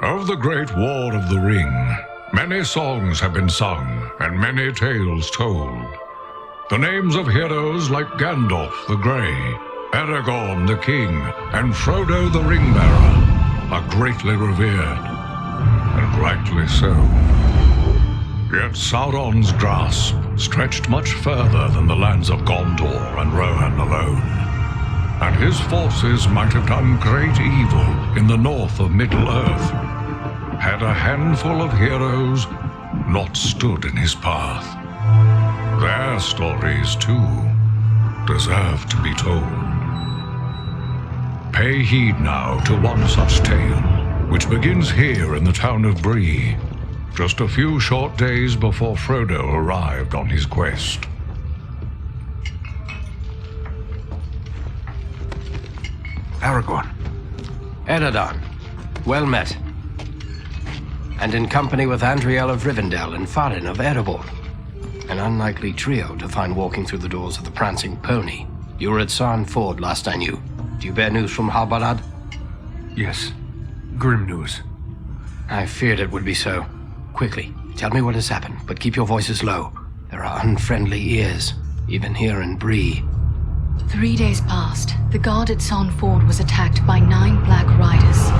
Of the Great War of the Ring, many songs have been sung and many tales told. The names of heroes like Gandalf the Grey, Aragorn the King, and Frodo the Ring-Bearer are greatly revered, and rightly so. Yet Sauron's grasp stretched much further than the lands of Gondor and Rohan alone, and his forces might have done great evil in the north of Middle-earth, had a handful of heroes not stood in his path. Their stories, too, deserve to be told. Pay heed now to one such tale, which begins here in the town of Bree, just a few short days before Frodo arrived on his quest. Aragorn. Eredon, well met. And in company with Andriel of Rivendell and Farin of Erebor. An unlikely trio to find walking through the doors of the Prancing Pony. You were at Sarn Ford last I knew. Do you bear news from Halbarad? Yes. Grim news. I feared it would be so. Quickly, tell me what has happened, but keep your voices low. There are unfriendly ears, even here in Bree. 3 days passed. The guard at Sarn Ford was attacked by 9 Black Riders.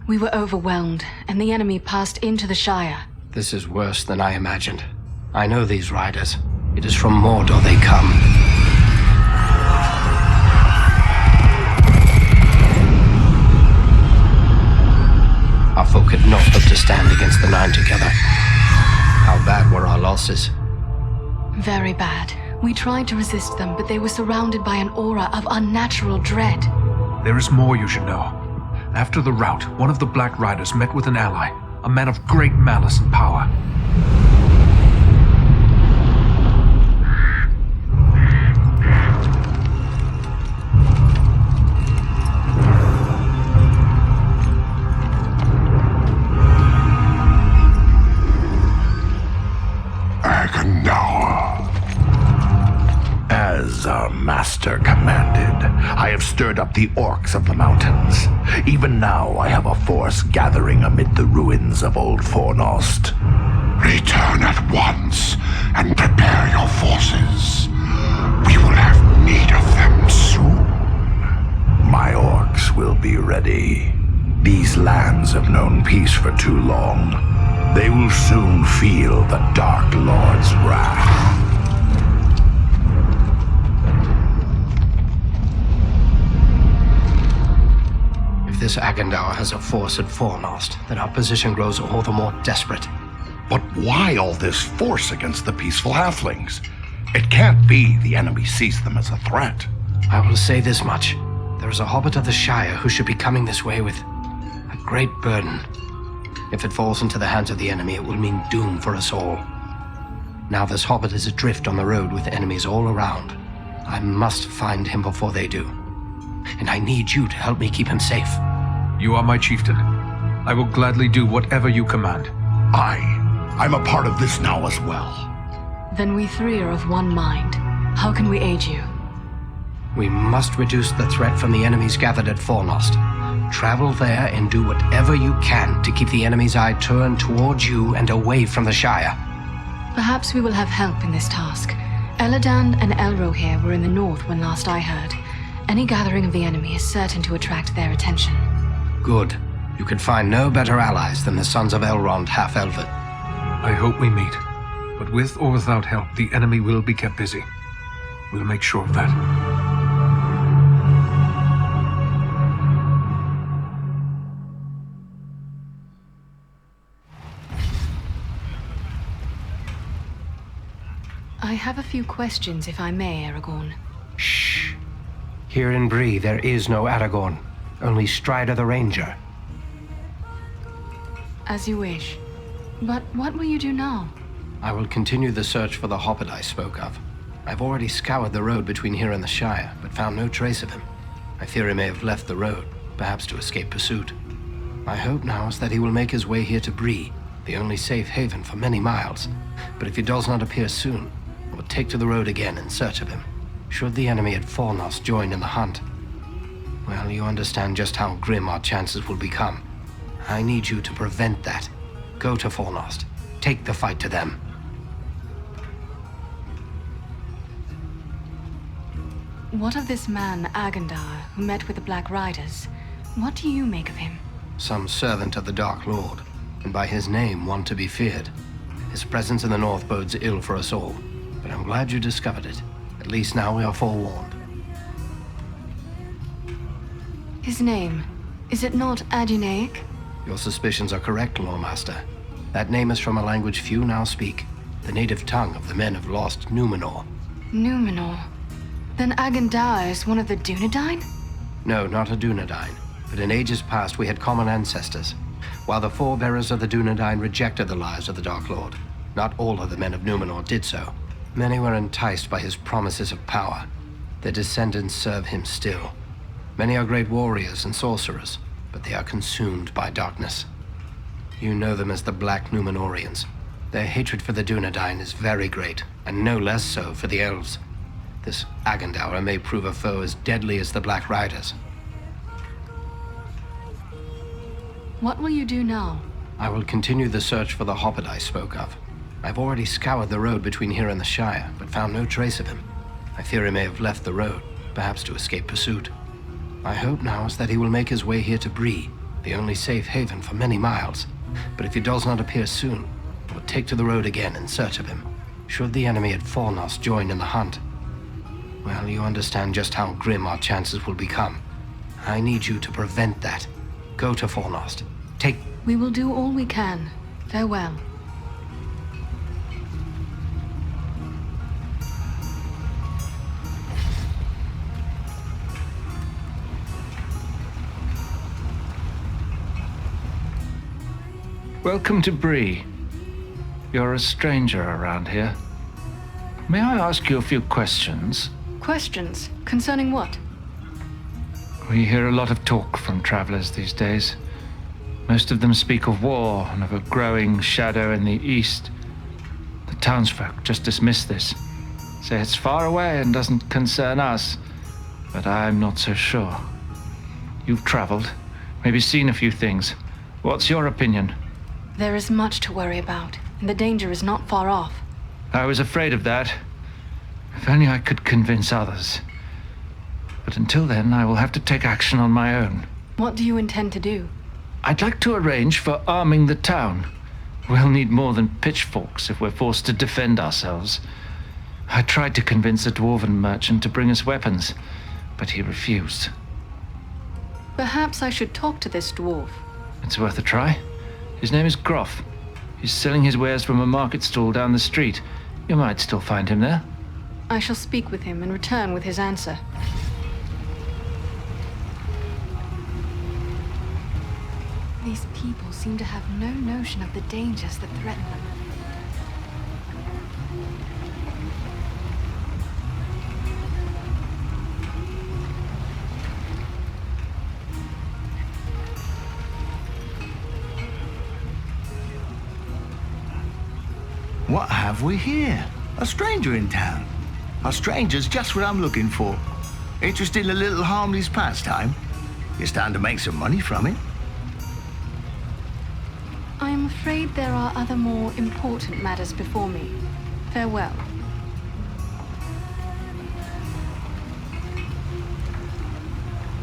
We were overwhelmed, and the enemy passed into the Shire. This is worse than I imagined. I know these riders. It is from Mordor they come. Our folk could not hope to stand against the 9 together. How bad were our losses? Very bad. We tried to resist them, but they were surrounded by an aura of unnatural dread. There is more you should know. After the rout, one of the Black Riders met with an ally, a man of great malice and power. As our master commanded, I have stirred up the orcs of the mountains. Even now I have a force gathering amid the ruins of Old Fornost. Return at once and prepare your forces. We will have need of them soon. My orcs will be ready. These lands have known peace for too long. They will soon feel the Dark Lord's wrath. If this Agandaur has a force at Fornost, then our position grows all the more desperate. But why all this force against the peaceful halflings? It can't be the enemy sees them as a threat. I will say this much. There is a hobbit of the Shire who should be coming this way with a great burden. If it falls into the hands of the enemy, it will mean doom for us all. Now this hobbit is adrift on the road with enemies all around. I must find him before they do. And I need you to help me keep him safe. You are my chieftain. I will gladly do whatever you command. I'm a part of this now as well. Then we 3 are of one mind. How can we aid you? We must reduce the threat from the enemies gathered at Fornost. Travel there and do whatever you can to keep the enemy's eye turned towards you and away from the Shire. Perhaps we will have help in this task. Eladan and Elrohir were in the north when last I heard. Any gathering of the enemy is certain to attract their attention. Good. You could find no better allies than the sons of Elrond half-elven. I hope we meet. But with or without help, the enemy will be kept busy. We'll make sure of that. I have a few questions, if I may, Aragorn. Shh. Here in Bree, there is no Aragorn. Only Strider the Ranger. As you wish. But what will you do now? I will continue the search for the hobbit I spoke of. I've already scoured the road between here and the Shire, but found no trace of him. I fear he may have left the road, perhaps to escape pursuit. My hope now is that he will make his way here to Bree, the only safe haven for many miles. But if he does not appear soon, I will take to the road again in search of him. Should the enemy at Fornost join in the hunt, well, you understand just how grim our chances will become. I need you to prevent that. Go to Fornost. Take the fight to them. What of this man, Agandar, who met with the Black Riders? What do you make of him? Some servant of the Dark Lord, and by his name one to be feared. His presence in the north bodes ill for us all, but I'm glad you discovered it. At least now we are forewarned. His name, is it not Adunaic? Your suspicions are correct, Lawmaster. That name is from a language few now speak, the native tongue of the men of lost Numenor. Numenor. Then Agandar is one of the Dunedain? No, not a Dunedain, but in ages past we had common ancestors. While the forebearers of the Dunedain rejected the lies of the Dark Lord, not all of the men of Numenor did so. Many were enticed by his promises of power. Their descendants serve him still. Many are great warriors and sorcerers, but they are consumed by darkness. You know them as the Black Numenorians. Their hatred for the Dunedain is very great, and no less so for the elves. This Agandar may prove a foe as deadly as the Black Riders. What will you do now? I will continue the search for the hobbit I spoke of. I've already scoured the road between here and the Shire, but found no trace of him. I fear he may have left the road, perhaps to escape pursuit. My hope now is that he will make his way here to Bree, the only safe haven for many miles. But if he does not appear soon, I will take to the road again in search of him. Should the enemy at Fornost join in the hunt, well, you understand just how grim our chances will become. I need you to prevent that. Go to Fornost. We will do all we can. Farewell. Welcome to Bree. You're a stranger around here. May I ask you a few questions? Questions? Concerning what? We hear a lot of talk from travelers these days. Most of them speak of war and of a growing shadow in the east. The townsfolk just dismiss this, say it's far away and doesn't concern us, but I'm not so sure. You've traveled, maybe seen a few things. What's your opinion? There is much to worry about, and the danger is not far off. I was afraid of that. If only I could convince others. But until then, I will have to take action on my own. What do you intend to do? I'd like to arrange for arming the town. We'll need more than pitchforks if we're forced to defend ourselves. I tried to convince a dwarven merchant to bring us weapons, but he refused. Perhaps I should talk to this dwarf. It's worth a try. His name is Groff. He's selling his wares from a market stall down the street. You might still find him there. I shall speak with him and return with his answer. These people seem to have no notion of the dangers that threaten them. What have we here? A stranger in town. A stranger's just what I'm looking for. Interested in a little harmless pastime? It's time to make some money from it. I am afraid there are other more important matters before me. Farewell.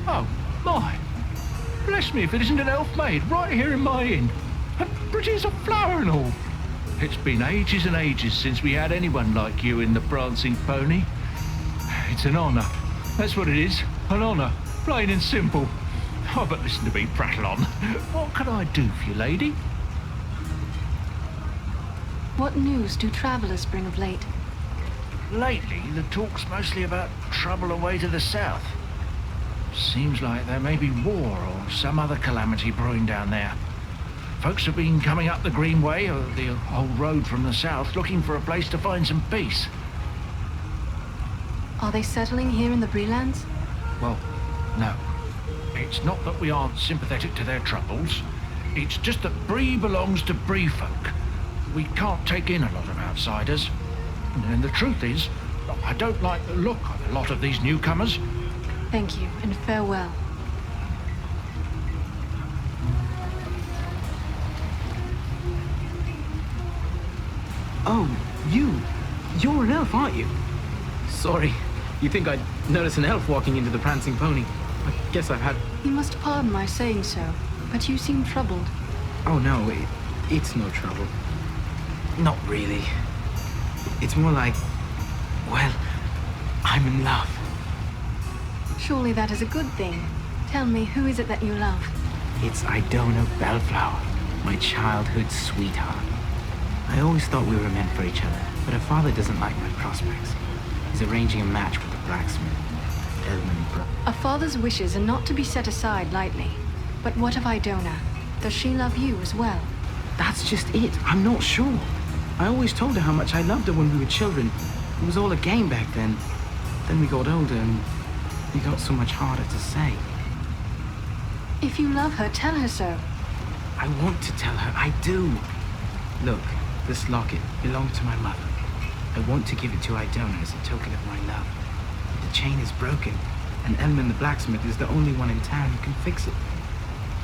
Oh, my. Bless me if it isn't an elf maid right here in my inn. And pretty as a flower and all. It's been ages and ages since we had anyone like you in the Prancing Pony. It's an honour. That's what it is. An honour. Plain and simple. Oh, but listen to me prattle on. What can I do for you, lady? What news do travellers bring of late? Lately, the talk's mostly about trouble away to the south. Seems like there may be war or some other calamity brewing down there. Folks have been coming up the Greenway, or the old road from the south, looking for a place to find some peace. Are they settling here in the Brelands? Well, no. It's not that we aren't sympathetic to their troubles. It's just that Bree belongs to Bree folk. We can't take in a lot of outsiders. And the truth is, I don't like the look of a lot of these newcomers. Thank you, and farewell. Oh, you're an elf, aren't you? Sorry, you think I'd notice an elf walking into the prancing pony? I guess I've had... You must pardon my saying so, but you seem troubled. Oh no, it's no trouble. Not really. It's more like, well, I'm in love. Surely that is a good thing. Tell me, who is it that you love? It's Idona Bellflower, my childhood sweetheart. I always thought we were meant for each other, but her father doesn't like my prospects. He's arranging a match with the blacksmith, A father's wishes are not to be set aside lightly. But what of Idona? Does she love you as well? That's just it. I'm not sure. I always told her how much I loved her when we were children. It was all a game back then. Then we got older and it got so much harder to say. If you love her, tell her so. I want to tell her. I do. Look, this locket belonged to my mother. I want to give it to Idona as a token of my love. The chain is broken, and Elman the blacksmith is the only one in town who can fix it.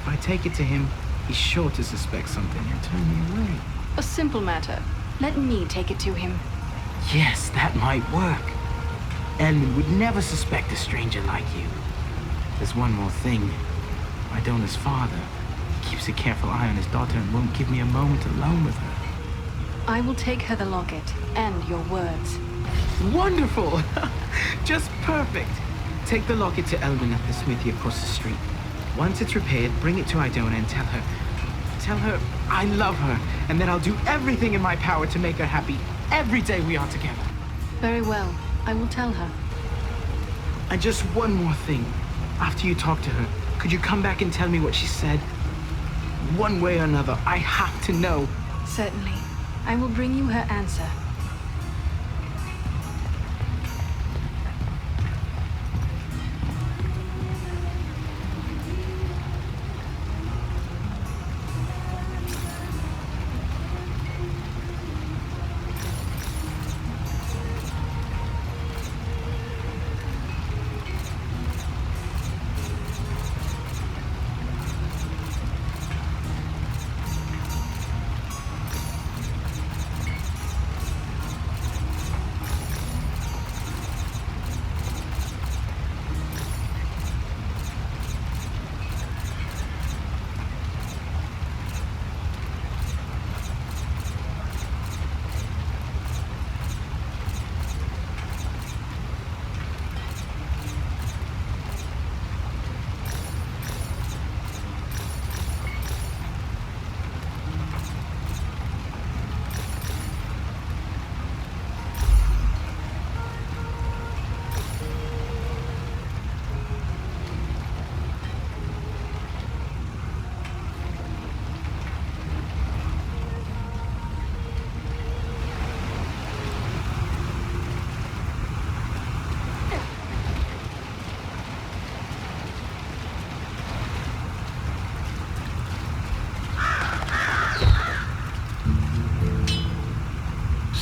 If I take it to him, he's sure to suspect something and turn me away. A simple matter. Let me take it to him. Yes, that might work. Elman would never suspect a stranger like you. There's one more thing. Idona's father keeps a careful eye on his daughter and won't give me a moment alone with her. I will take her the locket and your words. Wonderful! Just perfect. Take the locket to Elman at the smithy across the street. Once it's repaired, bring it to Idona and tell her I love her, and that I'll do everything in my power to make her happy every day we are together. Very well. I will tell her. And just one more thing. After you talk to her, could you come back and tell me what she said? One way or another, I have to know. Certainly. I will bring you her answer.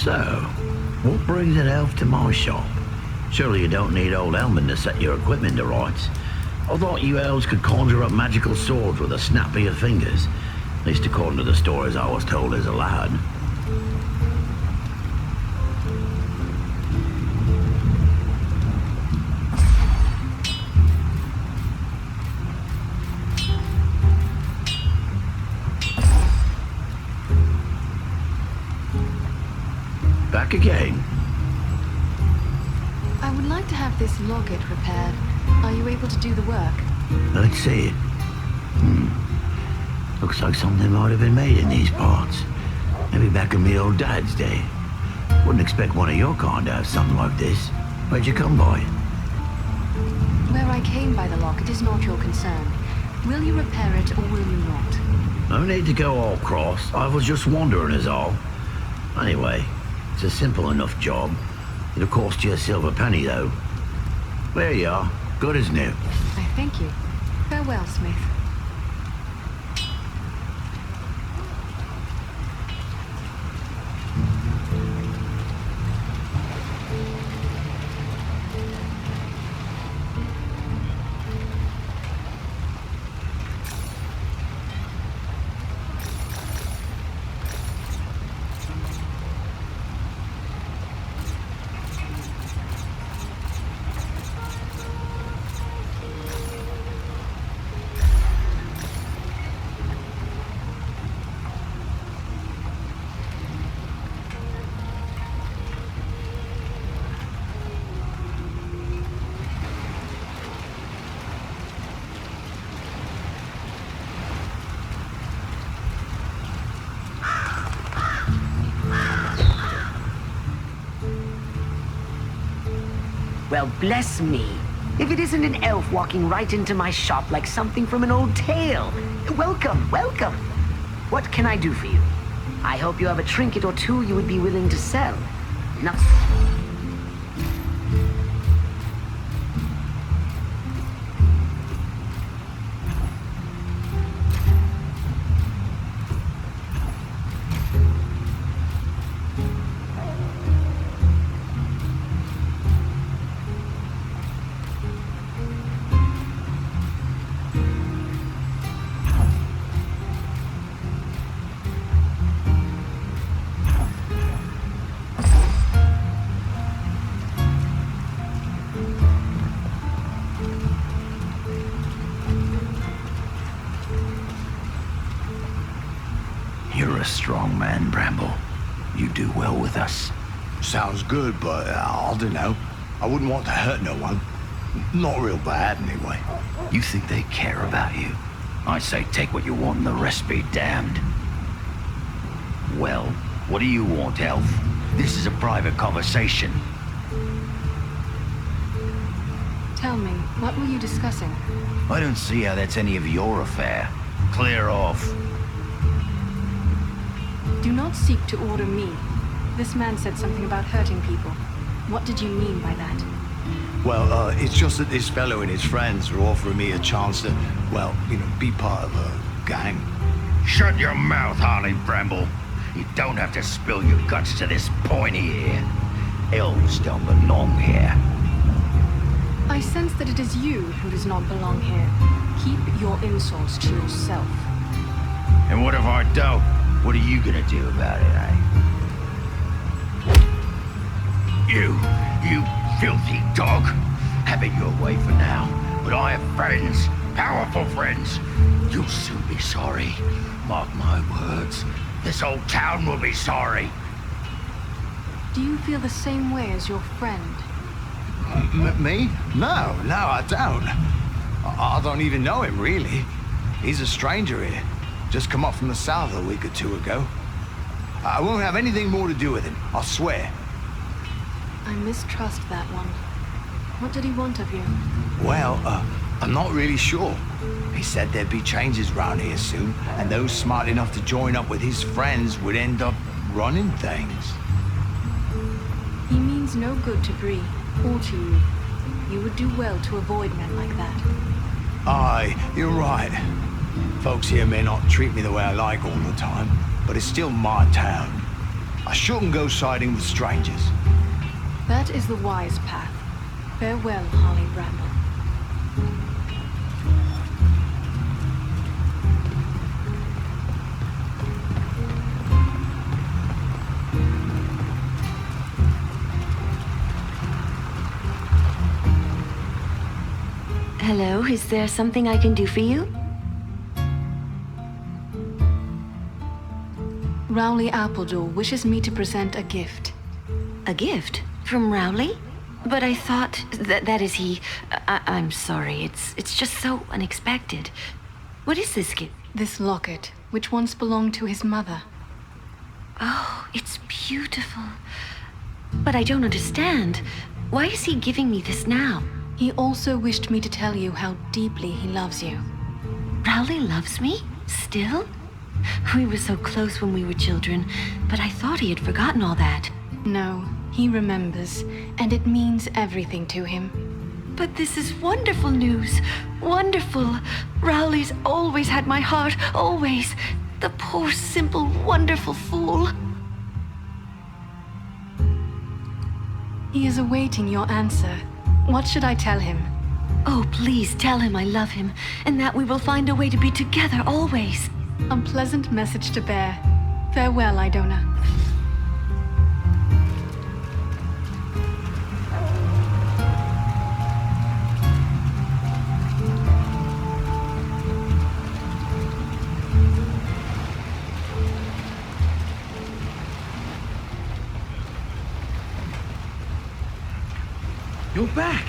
So, what brings an elf to my shop? Surely you don't need old Elman to set your equipment to rights. I thought you elves could conjure up magical swords with a snap of your fingers. At least according to the stories I was told as a lad. Back again? I would like to have this locket repaired. Are you able to do the work? Let's see it. Looks like something might have been made in these parts. Maybe back in me old dad's day. Wouldn't expect one of your kind to have something like this. Where'd you come by? Where I came by the locket is not your concern. Will you repair it or will you not? No need to go all cross. I was just wondering is all. Anyway, it's a simple enough job. It'll cost you a silver penny, though. There you are. Good as new. I thank you. Farewell, Smith. Well, bless me. If it isn't an elf walking right into my shop like something from an old tale. Welcome, welcome. What can I do for you? I hope you have a trinket or two you would be willing to sell. No. You're a strong man, Bramble. You do well with us. Sounds good, but I don't know. I wouldn't want to hurt no one. Not real bad, anyway. You think they care about you? I say take what you want and the rest be damned. Well, what do you want, Elf? This is a private conversation. Tell me, what were you discussing? I don't see how that's any of your affair. Clear off. Do not seek to order me. This man said something about hurting people. What did you mean by that? Well, it's just that this fellow and his friends are offering me a chance to, well, be part of a gang. Shut your mouth, Harley Bramble. You don't have to spill your guts to this pointy ear. Elves don't belong here. I sense that it is you who does not belong here. Keep your insults to yourself. And what if I don't? What are you gonna do about it, eh? You filthy dog. Have it your way for now. But I have friends, powerful friends. You'll soon be sorry. Mark my words. This whole town will be sorry. Do you feel the same way as your friend? Me? No, I don't. I don't even know him, really. He's a stranger here. Just come up from the south a week or two ago. I won't have anything more to do with him, I swear. I mistrust that one. What did he want of you? Well, I'm not really sure. He said there'd be changes round here soon, and those smart enough to join up with his friends would end up running things. He means no good to Bree, or to you. You would do well to avoid men like that. Aye, you're right. Folks here may not treat me the way I like all the time, but it's still my town. I shouldn't go siding with strangers. That is the wise path. Farewell, Harley Bramble. Hello, is there something I can do for you? Rowley Appledore wishes me to present a gift. A gift? From Rowley? But I thought that is he. I'm sorry, it's just so unexpected. What is this gift? This locket, which once belonged to his mother. Oh, it's beautiful. But I don't understand. Why is he giving me this now? He also wished me to tell you how deeply he loves you. Rowley loves me? Still? We were so close when we were children, but I thought he had forgotten all that. No, He remembers, and it means everything to him. But this is wonderful news. Wonderful. Rowley's always had my heart, always. The poor, simple, wonderful fool. He is awaiting your answer. What should I tell him? Oh, please tell him I love him, and that we will find a way to be together always. A pleasant message to bear. Farewell, Idona. You're back!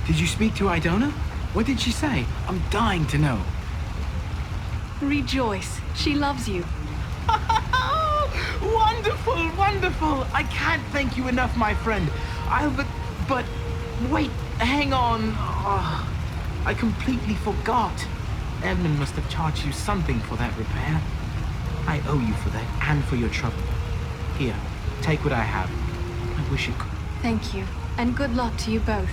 Did you speak to Idona? What did she say? I'm dying to know. Rejoice. She loves you. Wonderful, wonderful! I can't thank you enough, my friend. But wait, hang on. Oh, I completely forgot. Edmund must have charged you something for that repair. I owe you for that and for your trouble. Here, take what I have. I wish you could. Thank you, and good luck to you both.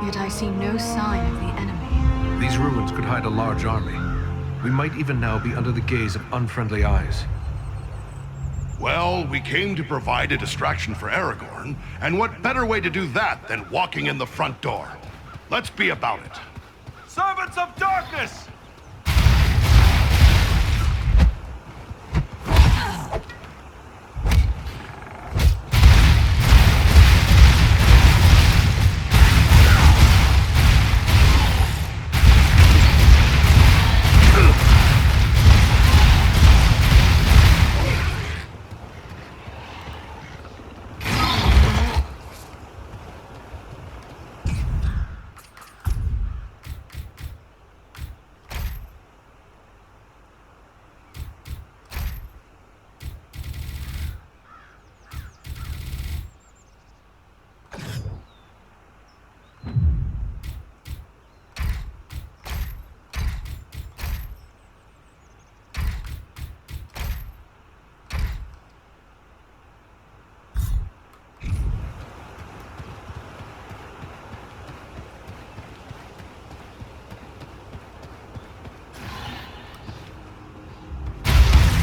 Yet I see no sign of the enemy. These ruins could hide a large army. We might even now be under the gaze of unfriendly eyes. Well, we came to provide a distraction for Aragorn, and what better way to do that than walking in the front door? Let's be about it. Servants of darkness!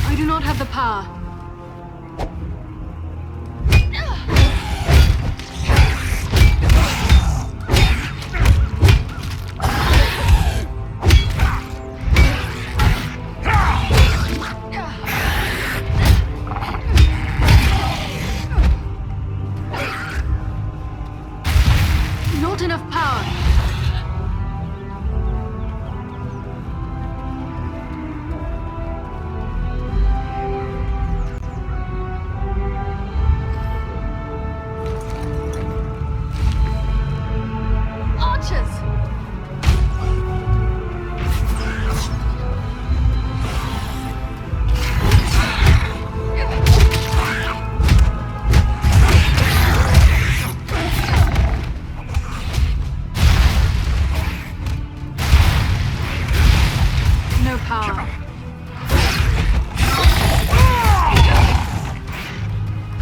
I do not have the power. Not enough power.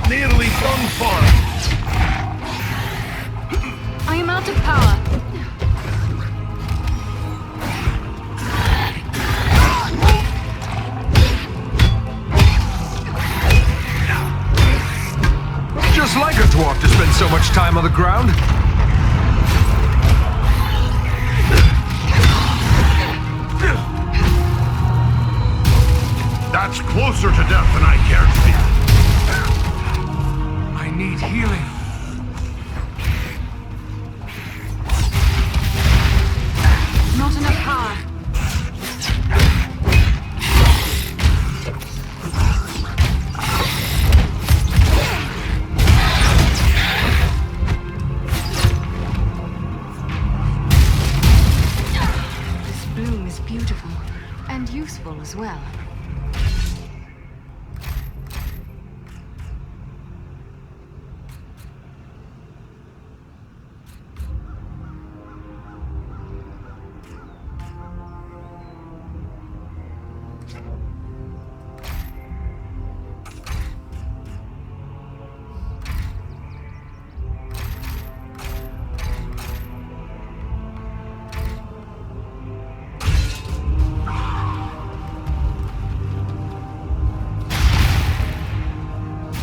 Nearly done for. I am out of power. Just like a dwarf to spend so much time on the ground. closer to death than I care to be. I need healing. Not enough power. This bloom is beautiful and useful as well.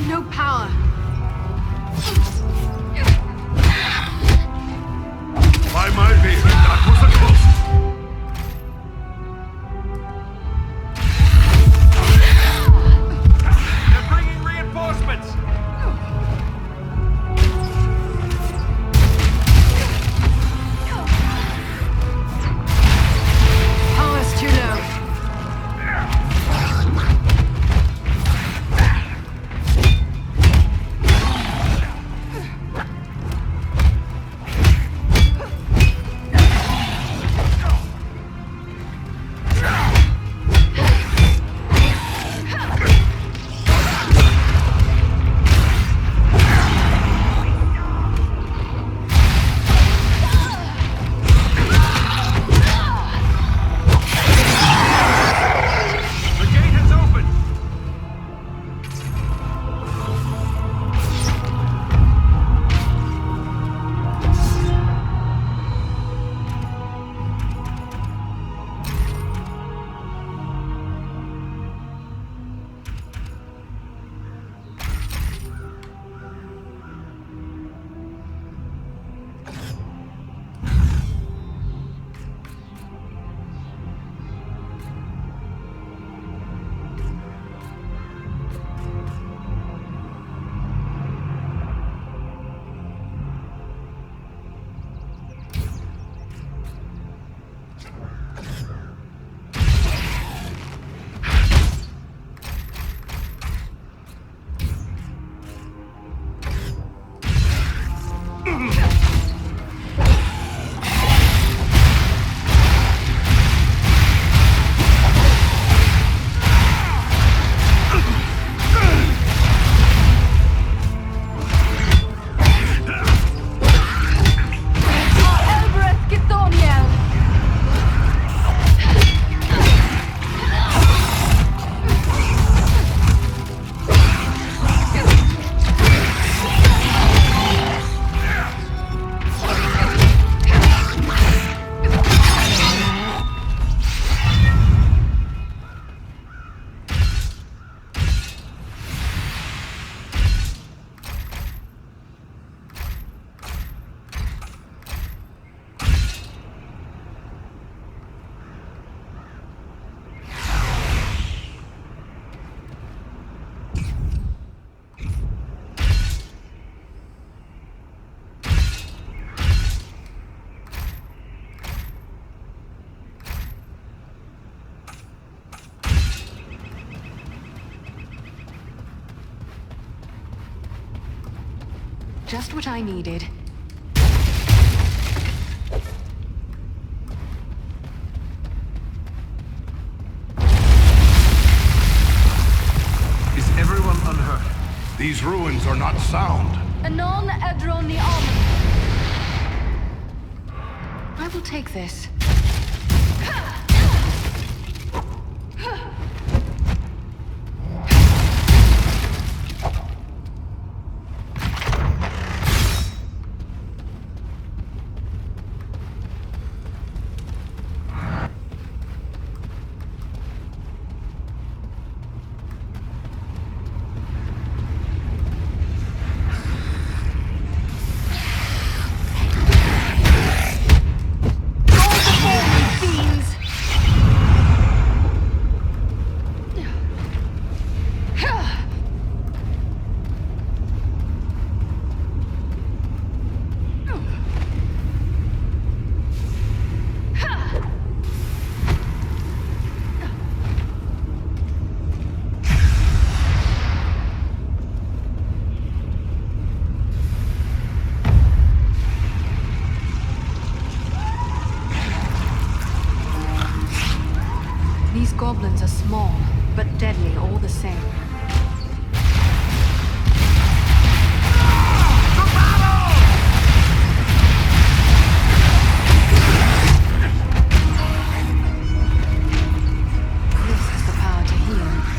No power. By my beard, that was a close one. They're bringing reinforcements! Power's too low. The gate has opened! Just what I needed. Is everyone unhurt? These ruins are not sound. Anon Edron the Almond. I will take this. Hold the These goblins are small, but deadly all the same. This has the power to heal.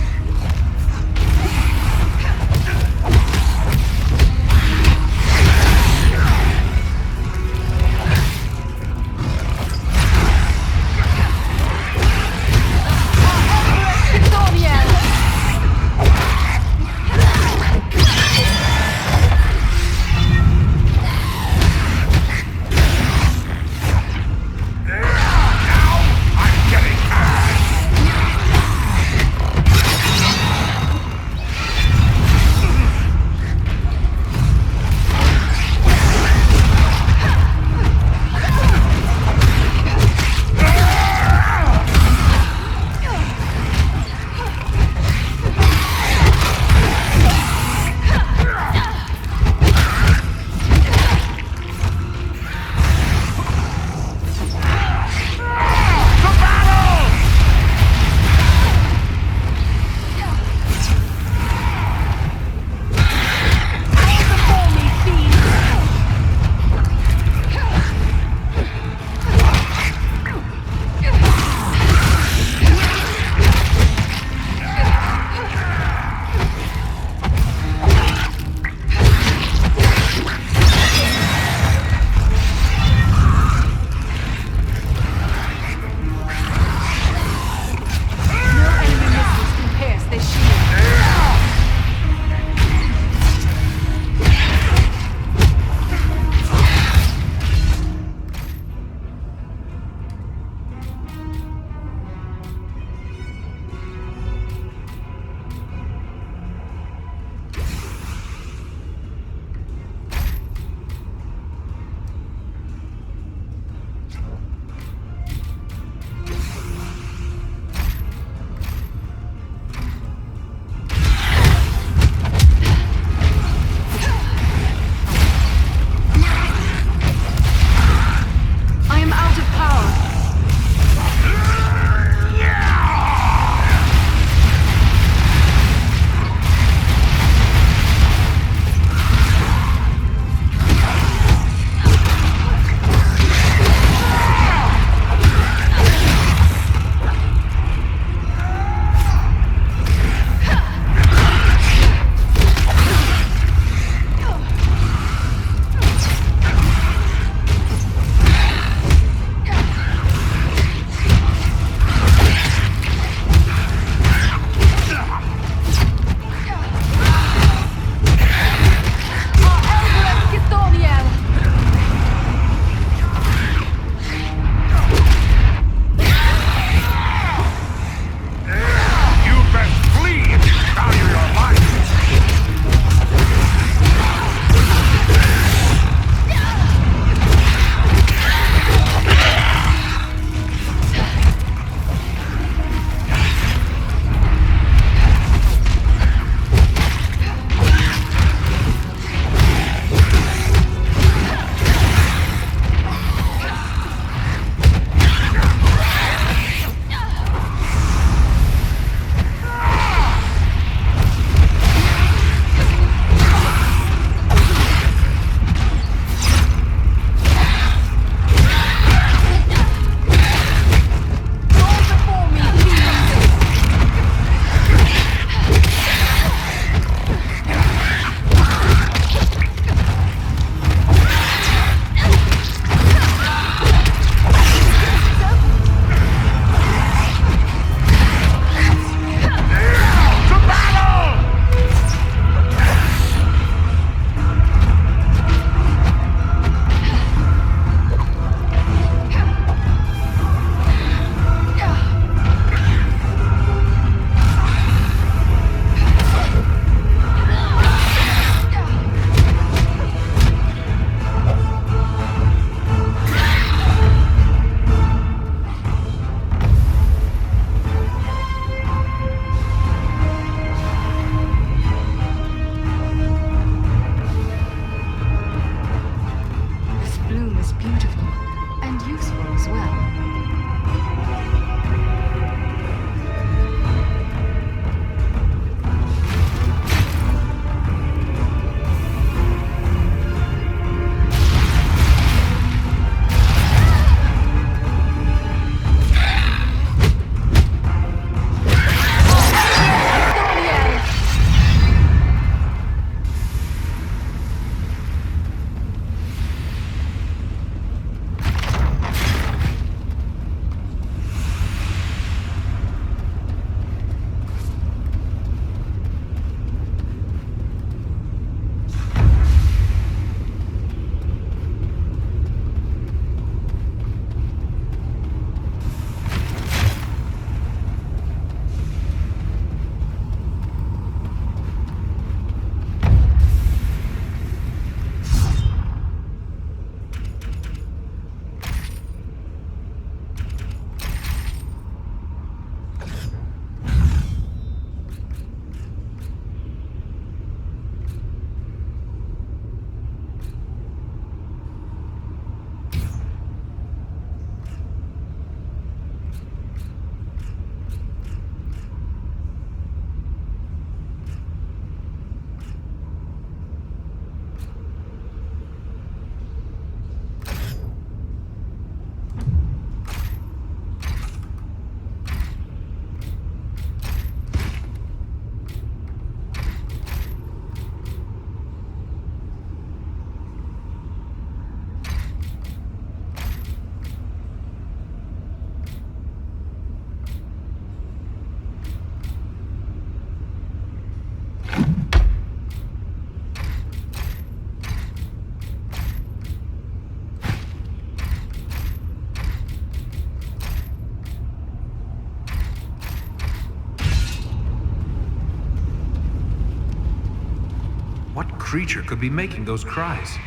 creature could be making those cries?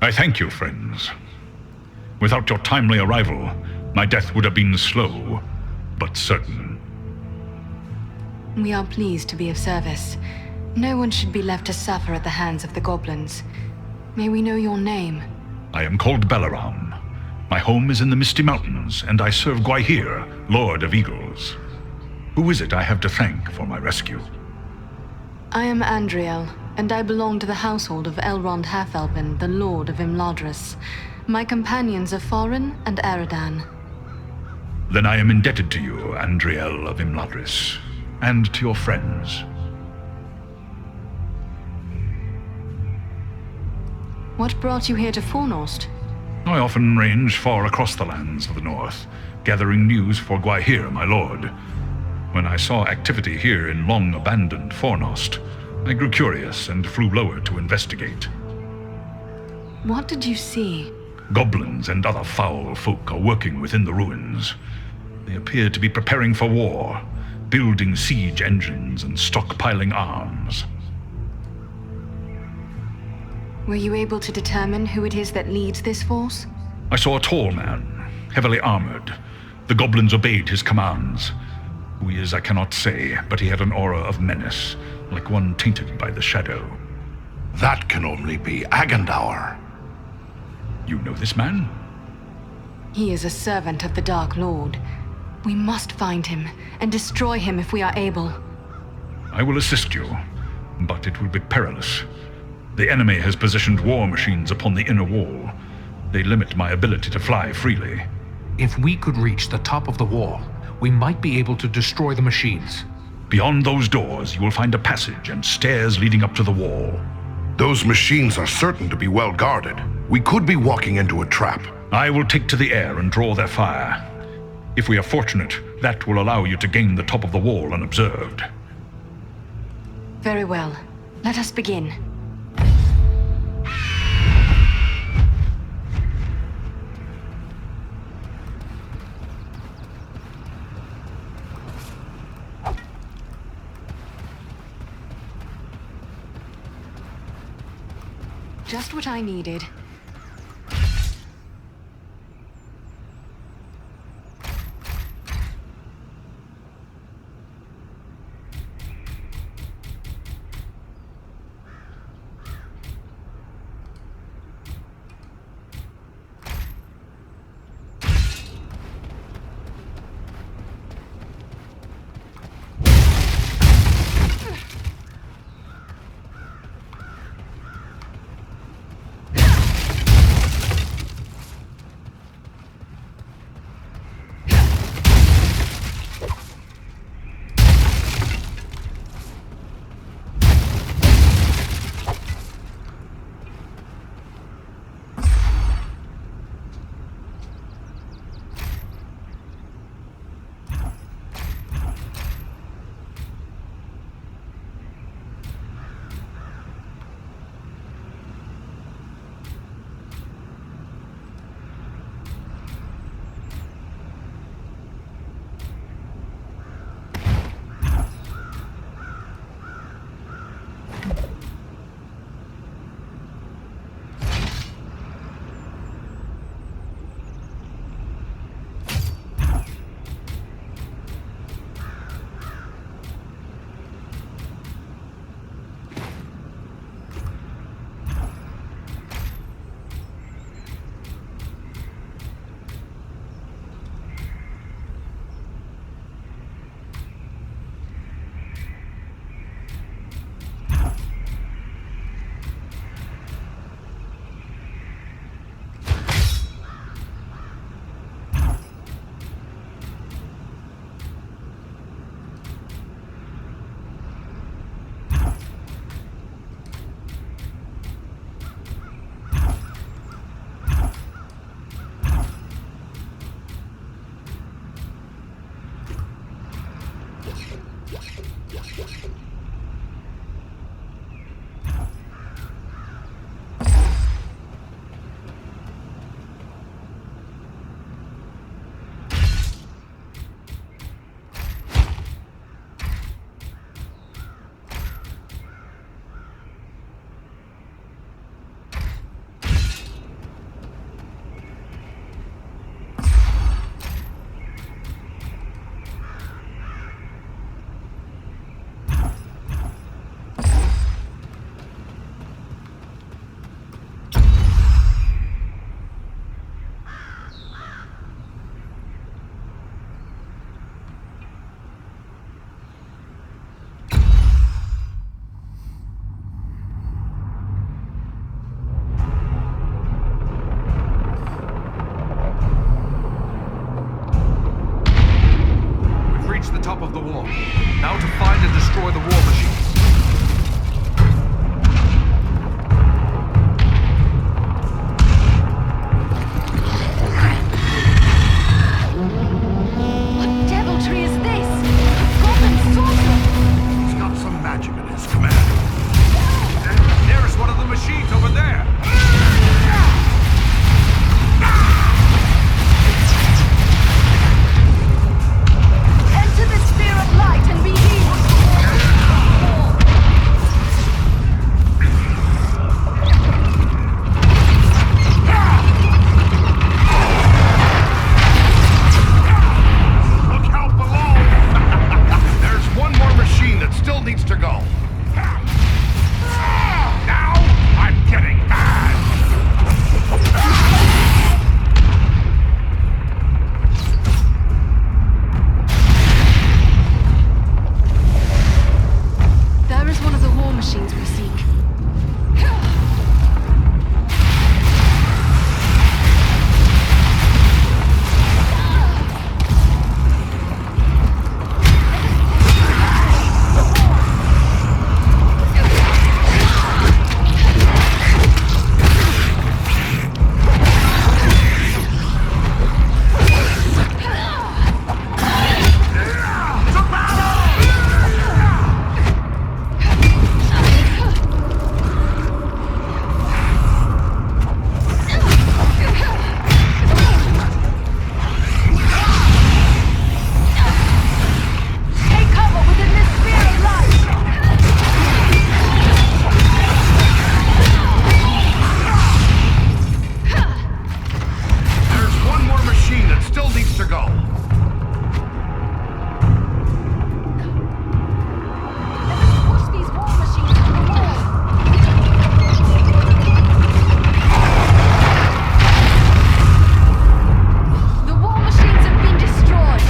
I thank you, friends. Without your timely arrival, my death would have been slow, but certain. We are pleased to be of service. No one should be left to suffer at the hands of the goblins. May we know your name? I am called Balaram. My home is in the Misty Mountains, and I serve Gwaihir, Lord of Eagles. Who is it I have to thank for my rescue? I am Andriel, and I belong to the household of Elrond Half-Elven, the Lord of Imladris. My companions are Thorin and Aradan. Then I am indebted to you, Andriel of Imladris, and to your friends. What brought you here to Fornost? I often range far across the lands of the north, gathering news for Gwaihir, my lord. When I saw activity here in long-abandoned Fornost, I grew curious and flew lower to investigate. What did you see? Goblins and other foul folk are working within the ruins. They appear to be preparing for war, building siege engines and stockpiling arms. Were you able to determine who it is that leads this force? I saw a tall man, heavily armored. The goblins obeyed his commands. Who he is I cannot say, but he had an aura of menace, like one tainted by the shadow. That can only be Agandaur. You know this man? He is a servant of the Dark Lord. We must find him and destroy him if we are able. I will assist you, but it will be perilous. The enemy has positioned war machines upon the inner wall. They limit my ability to fly freely. If we could reach the top of the wall, we might be able to destroy the machines. Beyond those doors, you will find a passage and stairs leading up to the wall. Those machines are certain to be well guarded. We could be walking into a trap. I will take to the air and draw their fire. If we are fortunate, that will allow you to gain the top of the wall unobserved. Very well. Let us begin. Just what I needed. the wall. Now to find and destroy the war machines. What deviltry is this? Goblin sorcerer! He's got some magic in his command. There's one of the machines over there. Enter the sphere of light and be healed. Look out below! There's one more machine that still needs to go. Now I'm getting mad. There is one of the war machines we seek. Take cover within this sphere of light. There's one more machine that still needs to go. Push these war machines to the wall. The war machines have been destroyed.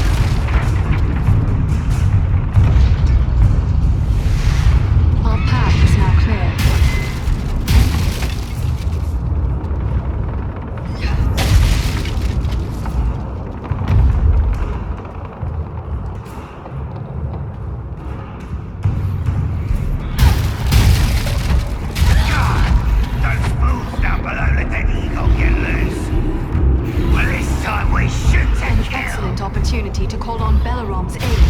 Our path is now clear. Those fools down below let that eagle get loose. Well, this time we shoot to An kill. excellent opportunity to call on Belarom's aid.